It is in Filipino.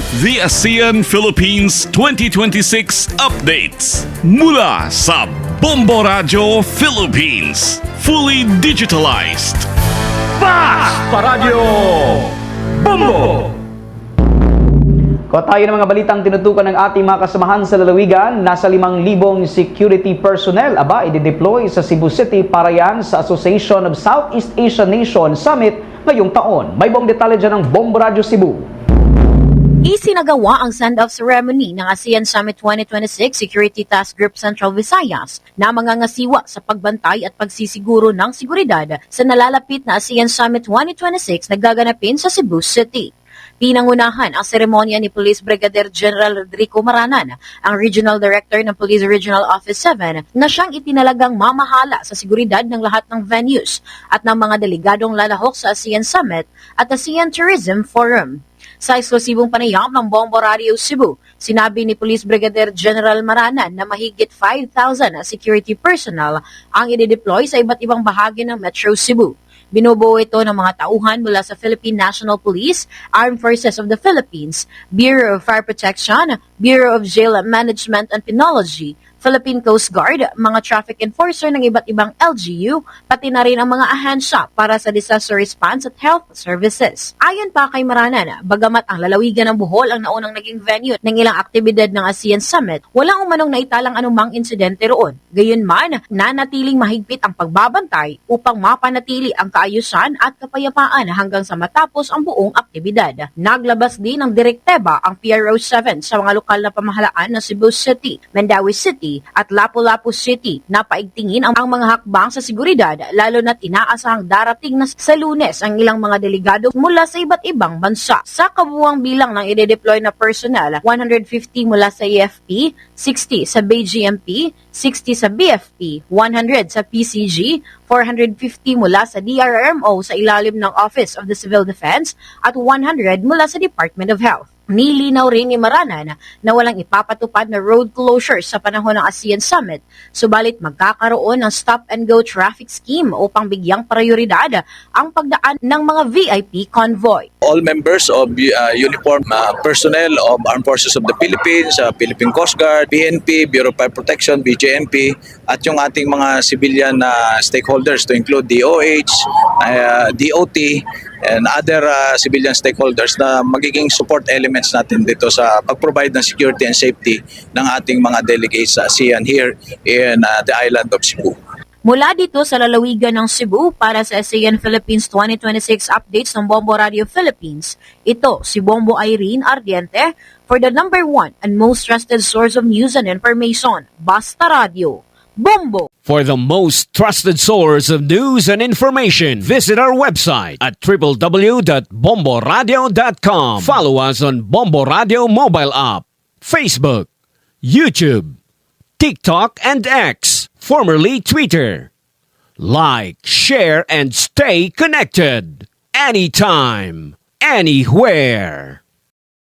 The ASEAN-Philippines 2026 updates mula sa Bombo Radio Philippines. Fully digitalized. Fast Paradyo Bombo! Ko tayo ng mga balitang tinutukan ng ating mga kasamahan sa lalawigan. Nasa 5,000 security personnel i-deploy sa Cebu City para yan sa Association of Southeast Asian Nations Summit ngayong taon. May buong detalye dyan ng Bombo Radio Cebu. Isinagawa ang send-off ceremony ng ASEAN Summit 2026 Security Task Group Central Visayas na mangangasiwa sa pagbantay at pagsisiguro ng seguridad sa nalalapit na ASEAN Summit 2026 na gaganapin sa Cebu City. Pinangunahan ang seremonya ni Police Brigadier General Rodrigo Maranan, ang Regional Director ng Police Regional Office 7, na siyang itinalagang mamahala sa seguridad ng lahat ng venues at ng mga delegadong lalahok sa ASEAN Summit at ASEAN Tourism Forum. Sa eksklusibong panayam ng Bombo Radio Cebu, sinabi ni Police Brigadier General Maranan na mahigit 5,000 na security personnel ang i-deploy sa iba't ibang bahagi ng Metro Cebu. Binubuo ito ng mga tauhan mula sa Philippine National Police, Armed Forces of the Philippines, Bureau of Fire Protection, Bureau of Jail Management and Penology, Philippine Coast Guard, mga traffic enforcer ng iba't ibang LGU, pati na rin ang mga ahensya para sa disaster response at health services. Ayon pa kay Maranan, bagamat ang lalawigan ng Bohol ang naunang naging venue ng ilang aktibidad ng ASEAN Summit, walang umanong naitalang anumang insidente roon. Gayunman, nanatiling mahigpit ang pagbabantay upang mapanatili ang kaayusan at kapayapaan hanggang sa matapos ang buong aktibidad. Naglabas din ng direkteba ang PRO 7 sa mga lokal na pamahalaan ng Cebu City, Mandaue City, at Lapu-Lapu City na paigtingin ang mga hakbang sa seguridad, lalo na't inaasahang darating na sa Lunes ang ilang mga delegado mula sa iba't ibang bansa. Sa kabuuang bilang ng i-deploy na personnel, 150 mula sa AFP, 60 sa BGMP, 60 sa BFP, 100 sa PCG, 450 mula sa DRRMO sa ilalim ng Office of the Civil Defense at 100 mula sa Department of Health. Nilinaw rin ni Maranan na walang ipapatupad na road closure sa panahon ng ASEAN Summit, subalit magkakaroon ng stop-and-go traffic scheme upang bigyang prioridad ang pagdaan ng mga VIP convoy. All members of uniformed personnel of Armed Forces of the Philippines, Philippine Coast Guard, PNP, Bureau of Fire Protection, BJMP, at yung ating mga civilian stakeholders to include DOH, DOT, and other civilian stakeholders na magiging support elements natin dito sa pag-provide ng security and safety ng ating mga delegates sa ASEAN here in the island of Cebu. Mula dito sa lalawigan ng Cebu para sa ASEAN Philippines 2026 updates ng Bombo Radio Philippines, ito si Bombo Irene Ardiente for the number 1 and most trusted source of news and information, Basta Radio. Bombo! For the most trusted source of news and information, visit our website at www.bomboradio.com. Follow us on Bombo Radio mobile app, Facebook, YouTube, TikTok, and X, formerly Twitter. Like, share, and stay connected. Anytime, anywhere.